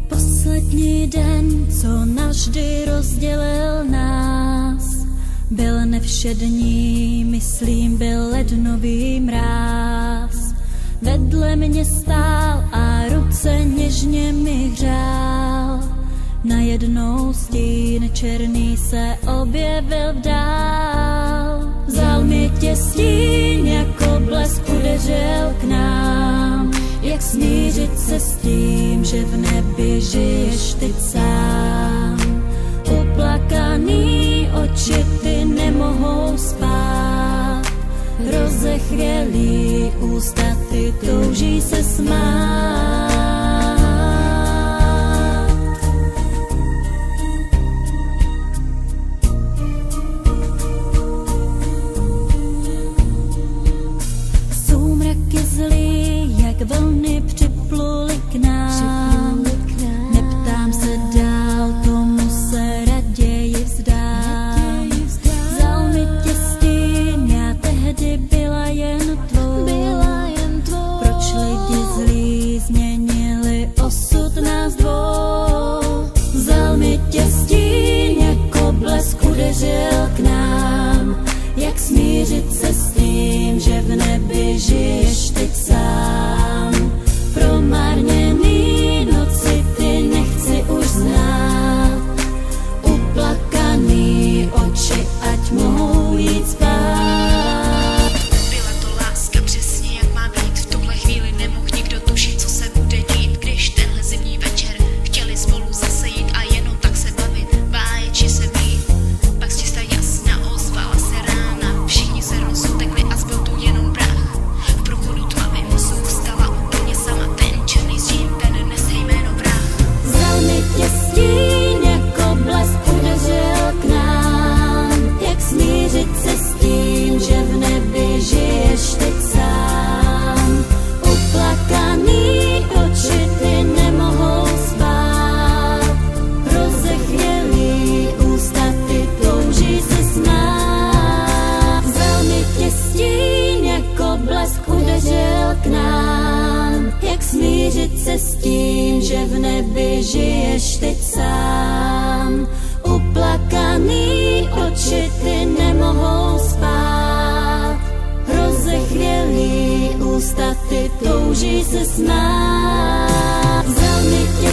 Poslední den, co navždy rozdělil nás, byl nevšední, myslím, byl lednový mráz. Vedle mě stál a ruce něžně mi hřál. Najednou stín černý se objevil v dál. Vzal mi tě stín, jako blesk udeřil k nám. Jak smířit se s tím, že v nebi žiješ teď sám? Uplakaný oči ty nemohou spát, rozechvělý ústa ty touží se smát. Soumrak je zlý, jak vlny připluli k nám. Neptám se dál, tomu se raději vzdám. Vzal mi tě stín, já tehdy byla jen tvou. Proč lidi zlí změnili osud nás dvou? Vzal mi tě stín, jako blesk udeřil k nám. Jak smířit se s tím, že v nebi žiješ teď sám? Promarněný noci ty nechci už znát. Uplakaný oči, ať mohou jít spát. Byla to láska přesně jak má být. V tuhle chvíli nemohl nikdo tušit, co se bude dít. Když tenhle zimní večer chtěli spolu zase jít a jenom tak se bavit, báječi se být. Pak z čista jasna ozvala se rána. Všichni se rozutekli a zbyl tu jenom prach. V průchodu tmavým zůstala úplně sama. Ten černý stín, ten nese jméno vrah. Vzal mi tě stín, jako blesk udeřil k nám. Jak smířit se s tím, že v nebi žiješ teď sám? Uplakaný oči ty nemohou spát, rozechvělý ústa ty touží se smát. Vzal mi tě stín, jako blesk udeřil k nám. Jak smířit se s tím, že v nebi žiješ teď sám? Uplakaný oči ty nemohou spát, rozechvělý ústa ty touží se smát. Vzal mi tě